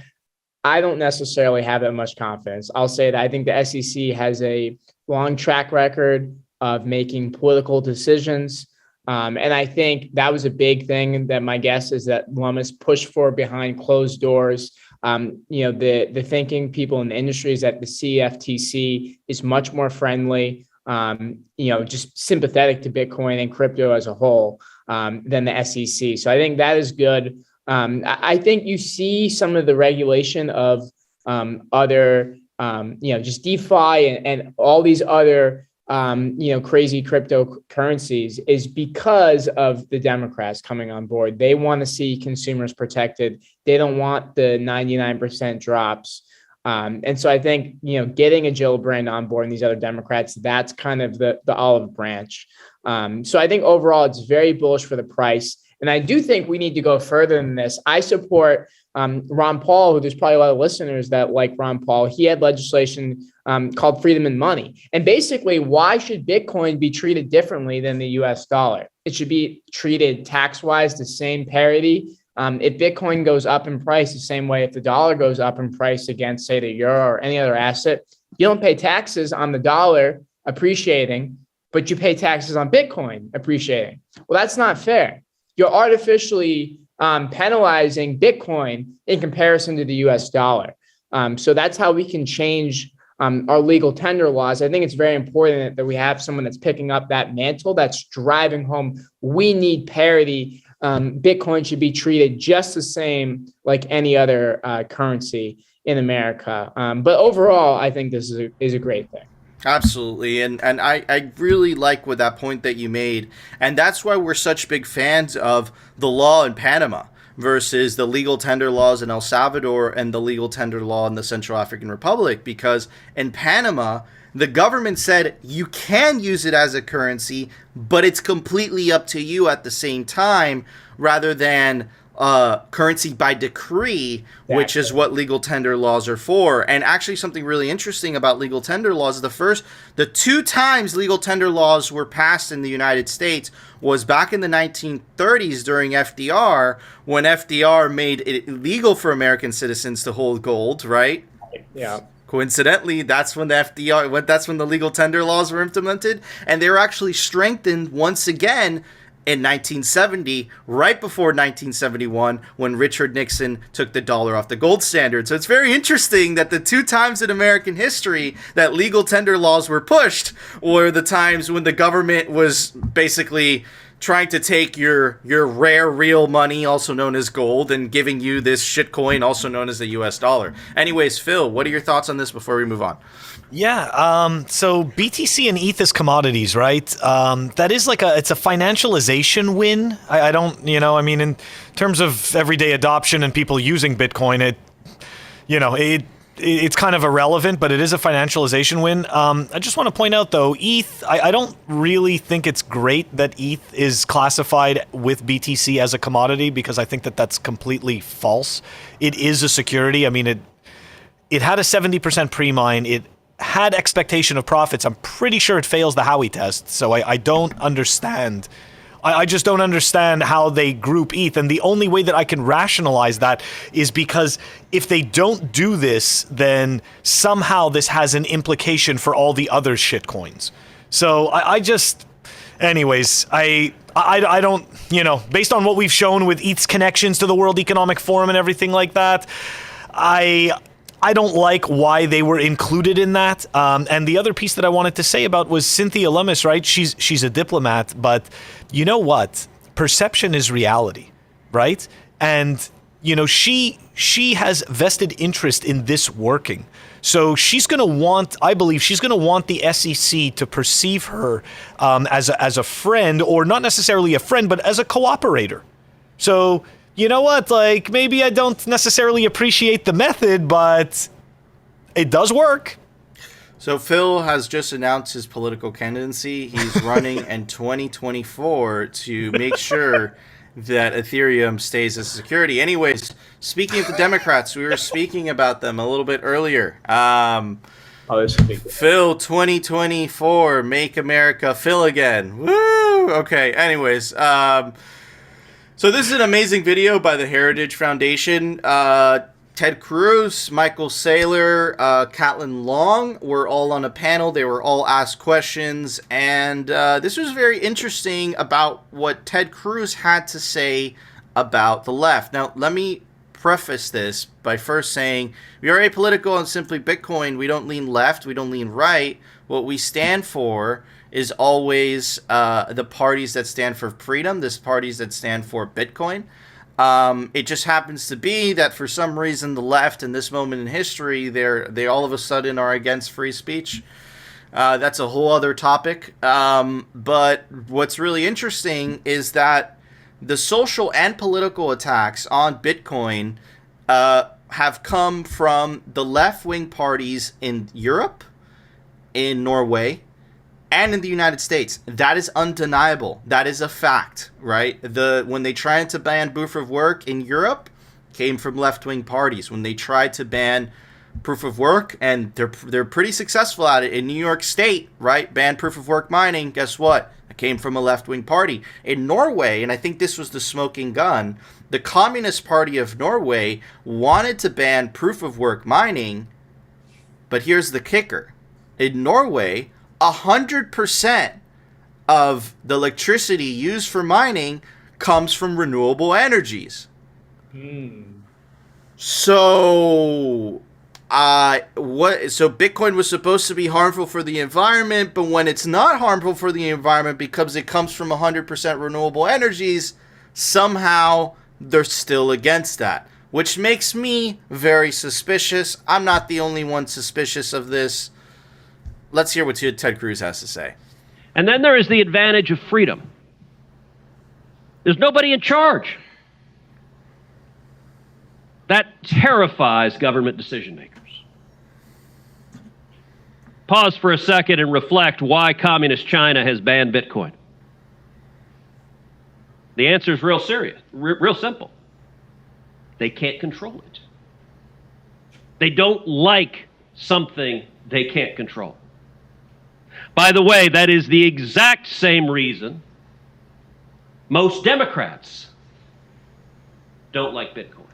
I don't necessarily have that much confidence. I'll say that I think the SEC has a long track record of making political decisions. And I think that was a big thing that my guess is that Lummis pushed for behind closed doors. You know, the thinking people in the industry is that the CFTC is much more friendly, you know, just sympathetic to Bitcoin and crypto as a whole than the SEC. So I think that is good. I think you see some of the regulation of other, you know, just DeFi and all these other you know, crazy cryptocurrencies is because of the Democrats coming on board. They want to see consumers protected. They don't want the 99% drops. And so I think, you know, getting a Gillibrand on board and these other Democrats, that's kind of the olive branch. So I think overall it's very bullish for the price. And I do think we need to go further than this. I support Ron Paul, who there's probably a lot of listeners that like Ron Paul. He had legislation called Freedom in Money. And basically, why should Bitcoin be treated differently than the US dollar? It should be treated tax-wise, the same parity. If Bitcoin goes up in price the same way if the dollar goes up in price against, say, the euro or any other asset, you don't pay taxes on the dollar appreciating, but you pay taxes on Bitcoin appreciating. Well, that's not fair. You're artificially penalizing Bitcoin in comparison to the US dollar. So that's how we can change our legal tender laws. I think it's very important that we have someone that's picking up that mantle, that's driving home. We need parity. Bitcoin should be treated just the same like any other currency in America. But overall, I think this is a great thing. Absolutely. And I really like what that point that you made. And that's why we're such big fans of the law in Panama versus the legal tender laws in El Salvador and the legal tender law in the Central African Republic. Because in Panama, the government said you can use it as a currency, but it's completely up to you at the same time, rather than currency by decree, which is what legal tender laws are for. And actually something really interesting about legal tender laws, the two times legal tender laws were passed in the United States was back in the 1930s during FDR, when FDR made it illegal for American citizens to hold gold, right? Yeah. Coincidentally, that's when the legal tender laws were implemented, and they were actually strengthened once again in 1970, right before 1971, when Richard Nixon took the dollar off the gold standard. So it's very interesting that the two times in American history that legal tender laws were pushed were the times when the government was basically trying to take your rare real money, also known as gold, and giving you this shitcoin, also known as the US dollar. Anyways, Phil, what are your thoughts on this before we move on? Yeah, so BTC and ETH as commodities, right? That is it's a financialization win. I don't, I mean, in terms of everyday adoption and people using Bitcoin, it's kind of irrelevant, but it is a financialization win. I just want to point out, though, ETH, I don't really think it's great that ETH is classified with BTC as a commodity, because I think that that's completely false. It is a security. I mean, it had a 70% pre-mine. It had expectation of profits. I'm pretty sure it fails the Howey test, so I don't understand. I just don't understand how they group ETH, and the only way that I can rationalize that is because if they don't do this, then somehow this has an implication for all the other shitcoins. So I don't, based on what we've shown with ETH's connections to the World Economic Forum and everything like that, I don't like why they were included in that. And the other piece that I wanted to say about was Cynthia Lummis, right? She's a diplomat, but you know what? Perception is reality, right? And, she has vested interest in this working. So she's going to want, I believe, she's going to want the SEC to perceive her as a friend, or not necessarily a friend, but as a cooperator. So, you know what? Like, maybe I don't necessarily appreciate the method, but it does work. So Phil has just announced his political candidacy. He's running in 2024 to make sure that Ethereum stays as security. Anyways, speaking of the Democrats, we were speaking about them a little bit earlier. This would be good. Phil 2024, make America Phil again. Woo! Okay, anyways, so this is an amazing video by the Heritage Foundation. Ted Cruz, Michael Saylor, Caitlin Long were all on a panel. They were all asked questions, and this was very interesting about what Ted Cruz had to say about the left. Now, let me preface this by first saying we are apolitical and simply Bitcoin. We don't lean left. We don't lean right. What we stand for is always the parties that stand for freedom, the parties that stand for Bitcoin. It just happens to be that for some reason the left in this moment in history, they all of a sudden are against free speech. That's a whole other topic. But what's really interesting is that the social and political attacks on Bitcoin have come from the left-wing parties in Europe, in Norway, and in the United States. That is undeniable. That is a fact, right? When they tried to ban proof of work in Europe, came from left-wing parties. When they tried to ban proof of work, and they're pretty successful at it in New York State, right? Ban proof of work mining. Guess what? It came from a left-wing party. In Norway, and I think this was the smoking gun, the Communist Party of Norway wanted to ban proof of work mining, but here's the kicker. In Norway, 100% of the electricity used for mining comes from renewable energies. So, so Bitcoin was supposed to be harmful for the environment, but when it's not harmful for the environment because it comes from 100% renewable energies, somehow they're still against that, which makes me very suspicious. I'm not the only one suspicious of this. Let's hear what Ted Cruz has to say. And then there is the advantage of freedom. There's nobody in charge. That terrifies government decision makers. Pause for a second and reflect why communist China has banned Bitcoin. The answer is real serious, real simple. They can't control it. They don't like something they can't control. By the way, that is the exact same reason most Democrats don't like Bitcoin.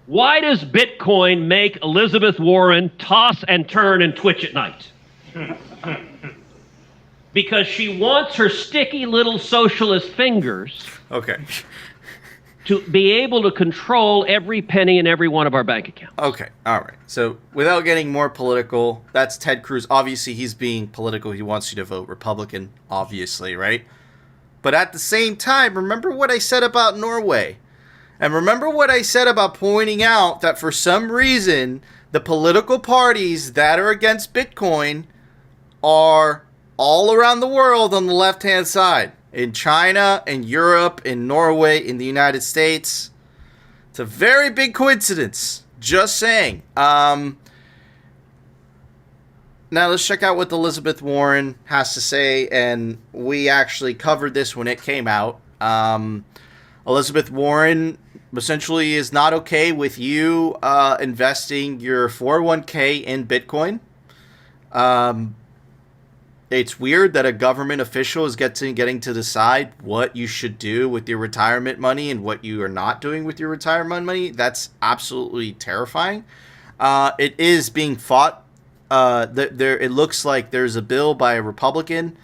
Why does Bitcoin make Elizabeth Warren toss and turn and twitch at night? Because she wants her sticky little socialist fingers to be able to control every penny in every one of our bank accounts. Okay, all right. So without getting more political, that's Ted Cruz. Obviously, he's being political. He wants you to vote Republican, obviously, right? But at the same time, remember what I said about Norway. And remember what I said about pointing out that for some reason, the political parties that are against Bitcoin are all around the world on the left-hand side. In China, in Europe, in Norway, in the United States. It's a very big coincidence. Just saying. Now let's check out what Elizabeth Warren has to say. And we actually covered this when it came out. Elizabeth Warren essentially is not okay with you investing your 401k in Bitcoin. It's weird that a government official is getting to decide what you should do with your retirement money and what you are not doing with your retirement money. That's absolutely terrifying. It is being fought. It looks like there's a bill by a Republican,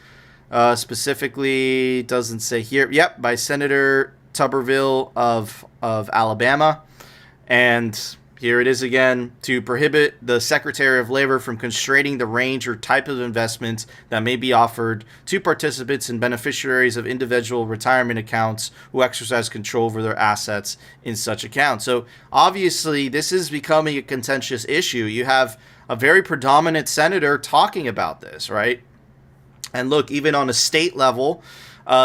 specifically doesn't say here. Yep, by Senator Tuberville of Alabama, and Here it is again: to prohibit the Secretary of Labor from constraining the range or type of investments that may be offered to participants and beneficiaries of individual retirement accounts who exercise control over their assets in such accounts. So obviously this is becoming a contentious issue. You have a very predominant senator talking about this, right? And look, even on a state level,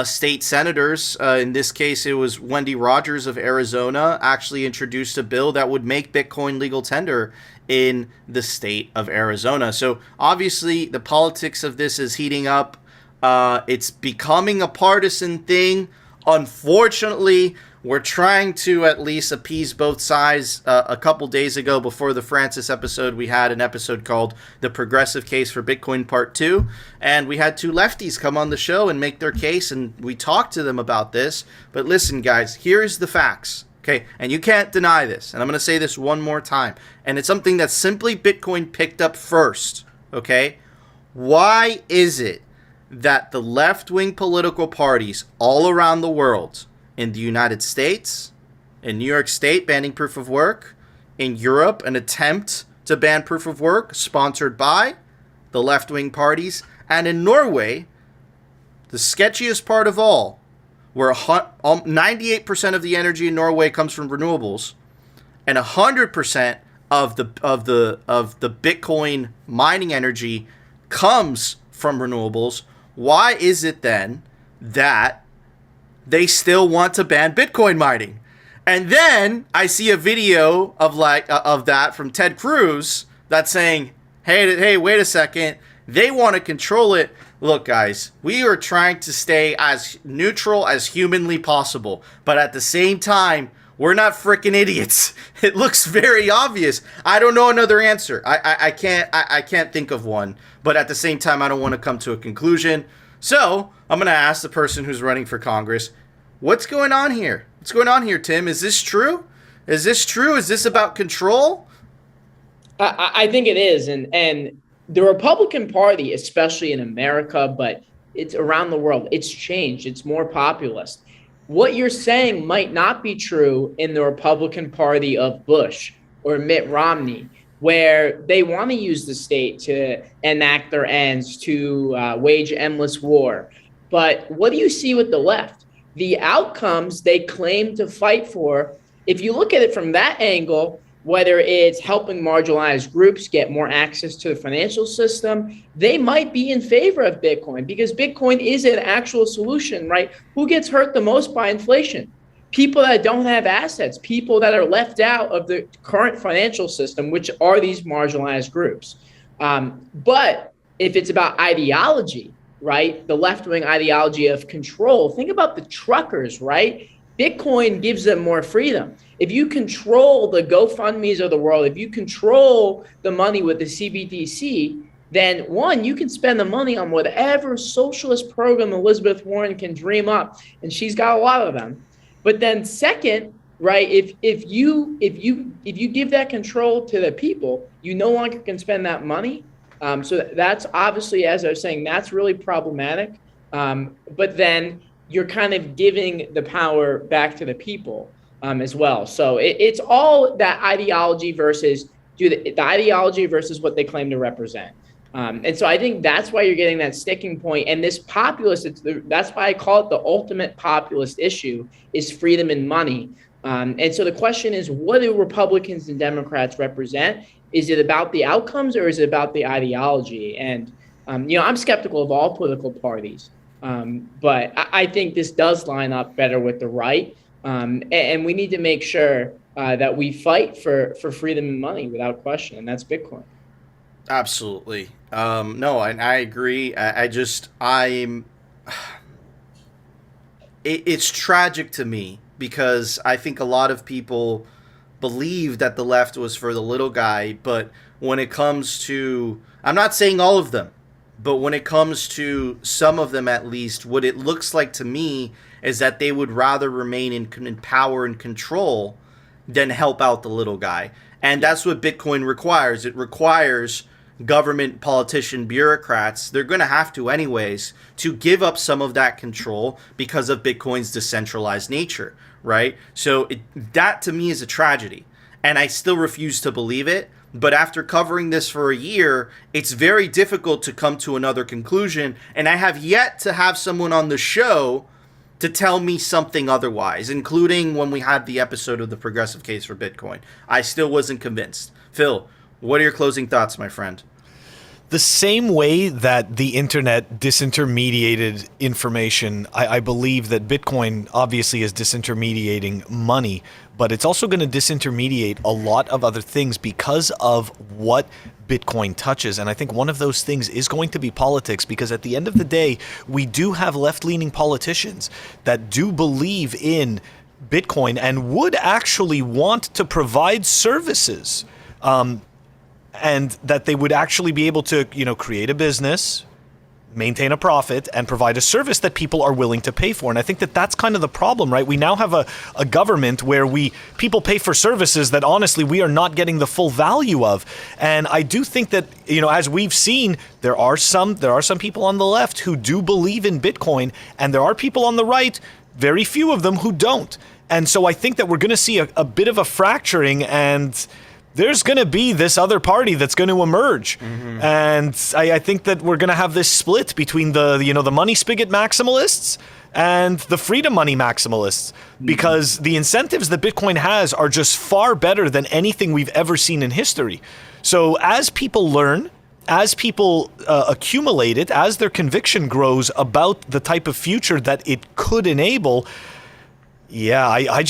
state senators, in this case it was Wendy Rogers of Arizona, actually introduced a bill that would make Bitcoin legal tender in the state of Arizona. So obviously the politics of this is heating up. It's becoming a partisan thing. Unfortunately, we're trying to at least appease both sides. A couple days ago, before the Francis episode, we had an episode called The Progressive Case for Bitcoin Part 2. And we had two lefties come on the show and make their case, and we talked to them about this. But listen, guys, here's the facts. Okay, and you can't deny this. And I'm going to say this one more time. And it's something that simply Bitcoin picked up first. Okay? Why is it that the left-wing political parties all around the world, in the United States, in New York State banning proof of work, in Europe an attempt to ban proof of work sponsored by the left-wing parties, and in Norway, the sketchiest part of all, where 98% of the energy in Norway comes from renewables, and 100% of the Bitcoin mining energy comes from renewables. Why is it then that they still want to ban Bitcoin mining? And then I see a video of that from Ted Cruz that's saying, hey, wait a second, they want to control it. Look, guys, we are trying to stay as neutral as humanly possible, but at the same time, we're not freaking idiots. It looks very obvious. I don't know another answer. I can't think of one, but at the same time, I don't want to come to a conclusion. So I'm going to ask the person who's running for Congress, what's going on here? What's going on here, Tim? Is this true? Is this true? Is this about control? I think it is. And the Republican Party, especially in America, but it's around the world, it's changed. It's more populist. What you're saying might not be true in the Republican Party of Bush or Mitt Romney, where they want to use the state to enact their ends, to wage endless war. But what do you see with the left? The outcomes they claim to fight for, if you look at it from that angle, whether it's helping marginalized groups get more access to the financial system, they might be in favor of Bitcoin because Bitcoin is an actual solution, right? Who gets hurt the most by inflation? People that don't have assets, people that are left out of the current financial system, which are these marginalized groups. But if it's about ideology, right, the left-wing ideology of control, think about the truckers, right? Bitcoin gives them more freedom. If you control the GoFundMes of the world, if you control the money with the CBDC, then one, you can spend the money on whatever socialist program Elizabeth Warren can dream up, and she's got a lot of them. But then second, right, if you give that control to the people, you no longer can spend that money. So that's obviously, as I was saying, that's really problematic. But then you're kind of giving the power back to the people as well. So it's all that ideology versus the ideology versus what they claim to represent. And so I think that's why you're getting that sticking point. And this populist, that's why I call it the ultimate populist issue, is freedom and money. And so the question is, what do Republicans and Democrats represent? Is it about the outcomes or is it about the ideology? And, I'm skeptical of all political parties. But I think this does line up better with the right. And we need to make sure that we fight for freedom and money without question. And that's Bitcoin. Absolutely. No, I agree. It's tragic to me because I think a lot of people believe that the left was for the little guy, but when it comes to, I'm not saying all of them, but when it comes to some of them at least, what it looks like to me is that they would rather remain in power and control than help out the little guy. And that's what Bitcoin requires. It requires government, politician, bureaucrats, they're going to have to anyways, to give up some of that control because of Bitcoin's decentralized nature, right? So that to me is a tragedy. and I still refuse to believe it. But after covering this for a year, it's very difficult to come to another conclusion, and I have yet to have someone on the show to tell me something otherwise, including when we had the episode of the progressive case for Bitcoin. I still wasn't convinced. Phil, what are your closing thoughts, my friend? The same way that the internet disintermediated information, I believe that Bitcoin obviously is disintermediating money, but it's also going to disintermediate a lot of other things because of what Bitcoin touches. And I think one of those things is going to be politics, because at the end of the day, we do have left-leaning politicians that do believe in Bitcoin and would actually want to provide services. And that they would actually be able to, create a business, maintain a profit, and provide a service that people are willing to pay for. And I think that that's kind of the problem, right? We now have a government where people pay for services that honestly we are not getting the full value of. And I do think that, as we've seen, there are some people on the left who do believe in Bitcoin, and there are people on the right, very few of them, who don't. And so I think that we're going to see a bit of a fracturing, and there's going to be this other party that's going to emerge. Mm-hmm. And I think that we're going to have this split between the money spigot maximalists and the freedom money maximalists, because the incentives that Bitcoin has are just far better than anything we've ever seen in history. So as people learn, as people accumulate it, as their conviction grows about the type of future that it could enable, I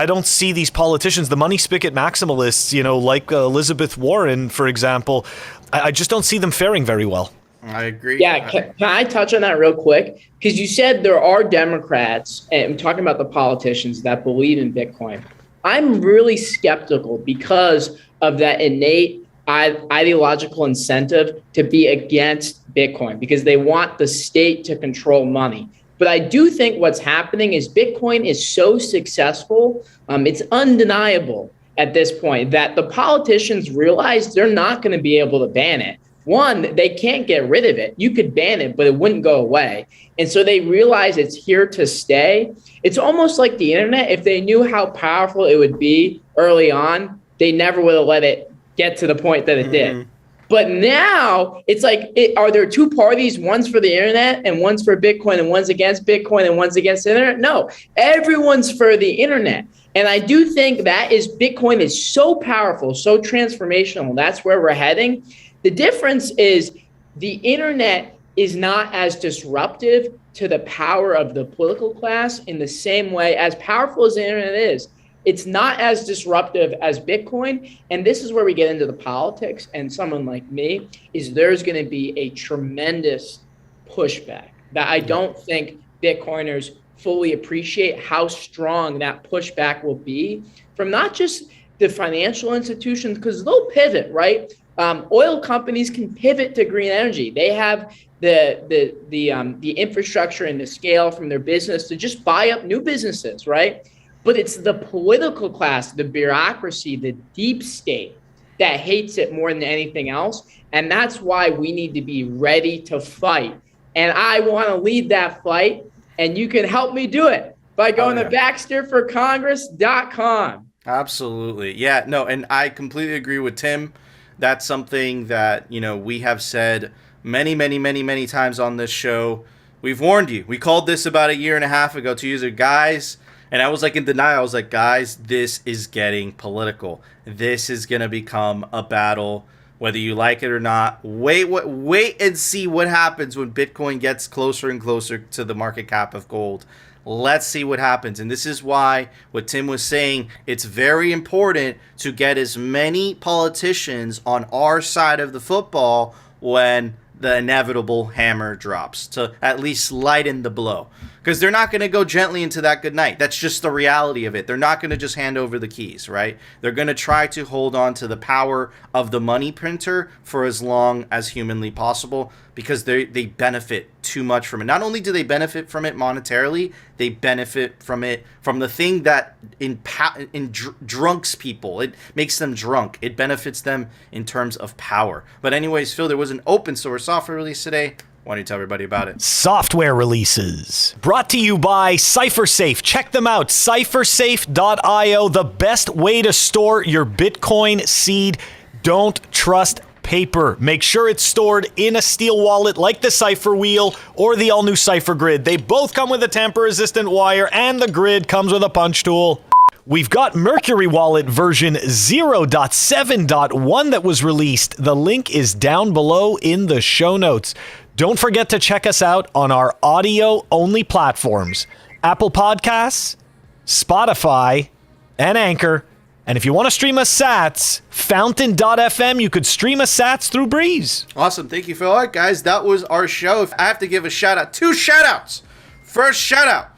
don't see these politicians, the money spigot maximalists, like Elizabeth Warren, for example. I just don't see them faring very well. I agree. Yeah, can I touch on that real quick? Because you said there are Democrats, and I'm talking about the politicians that believe in Bitcoin. I'm really skeptical because of that innate ideological incentive to be against Bitcoin, because they want the state to control money. But I do think what's happening is Bitcoin is so successful, it's undeniable at this point that the politicians realize they're not going to be able to ban it. One, they can't get rid of it. You could ban it, but it wouldn't go away. And so they realize it's here to stay. It's almost like the internet. If they knew how powerful it would be early on, they never would have let it get to the point that it did. But now it's like, are there two parties? One's for the internet and one's for Bitcoin, and one's against Bitcoin and one's against the internet? No, everyone's for the internet. And I do think that Bitcoin is so powerful, so transformational. That's where we're heading. The difference is the internet is not as disruptive to the power of the political class in the same way. As powerful as the internet is, it's not as disruptive as Bitcoin. And this is where we get into the politics. And someone like me, there's going to be a tremendous pushback that I don't think Bitcoiners fully appreciate how strong that pushback will be from not just the financial institutions, because they'll pivot, right? Oil companies can pivot to green energy. They have the infrastructure and the scale from their business to just buy up new businesses, right? But it's the political class, the bureaucracy, the deep state that hates it more than anything else. And that's why we need to be ready to fight. And I want to lead that fight. And you can help me do it by going to BaxterForCongress.com. Absolutely. Yeah, no, and I completely agree with Tim. That's something that, we have said many, many, many, many times on this show. We've warned you. We called this about a year and a half ago to use it, guys. And I was in denial. I was like, guys, this is getting political. This is going to become a battle, whether you like it or not. Wait and see what happens when Bitcoin gets closer and closer to the market cap of gold. Let's see what happens. And this is why what Tim was saying, it's very important to get as many politicians on our side of the football when the inevitable hammer drops, to at least lighten the blow. Because they're not going to go gently into that good night. That's just the reality of it. They're not going to just hand over the keys, right? They're going to try to hold on to the power of the money printer for as long as humanly possible, because they benefit too much from it. Not only do they benefit from it monetarily, they benefit from it from the thing that drunks people. It makes them drunk. It benefits them in terms of power. But anyways, Phil, there was an open source software release today. Why don't you tell everybody about it? Software releases. Brought to you by CipherSafe. Check them out. CipherSafe.io, the best way to store your Bitcoin seed. Don't trust paper. Make sure it's stored in a steel wallet like the Cypher Wheel or the all-new Cypher Grid. They both come with a tamper-resistant wire, and the Grid comes with a punch tool. We've got Mercury Wallet version 0.7.1 that was released. The link is down below in the show notes. Don't forget to check us out on our audio-only platforms, Apple Podcasts, Spotify, and Anchor. And if you want to stream us sats, fountain.fm, you could stream us sats through Breeze. Awesome. Thank you, Phil. All right, guys, that was our show. I have to give a shout out. 2 shout outs. First shout out.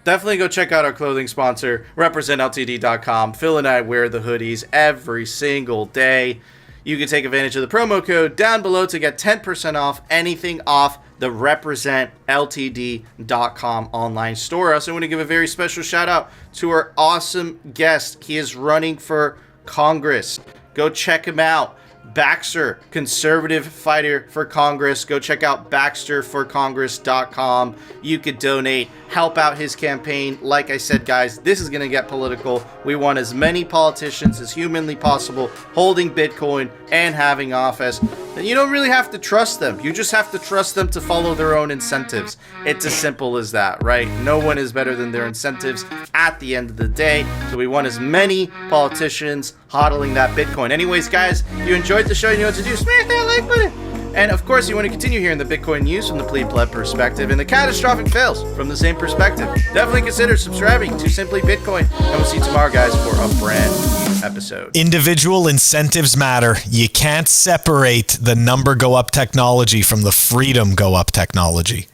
Definitely go check out our clothing sponsor, representltd.com. Phil and I wear the hoodies every single day. You can take advantage of the promo code down below to get 10% off anything off the representltd.com online store. I also want to give a very special shout out to our awesome guest. He is running for Congress. Go check him out. Baxter, conservative fighter for Congress. Go check out baxterforcongress.com. You could donate, help out his campaign. Like I said, guys, this is going to get political. We want as many politicians as humanly possible holding Bitcoin and having office. And you don't really have to trust them. You just have to trust them to follow their own incentives. It's as simple as that, right? No one is better than their incentives at the end of the day. So we want as many politicians hodling that Bitcoin. Anyways, guys, if you enjoyed the show, you know what to do. Smash that like button. And of course, you want to continue hearing the Bitcoin news from the plebe perspective and the catastrophic fails from the same perspective. Definitely consider subscribing to Simply Bitcoin. And we'll see you tomorrow, guys, for a brand new episode. Individual incentives matter. You can't separate the number go up technology from the freedom go up technology.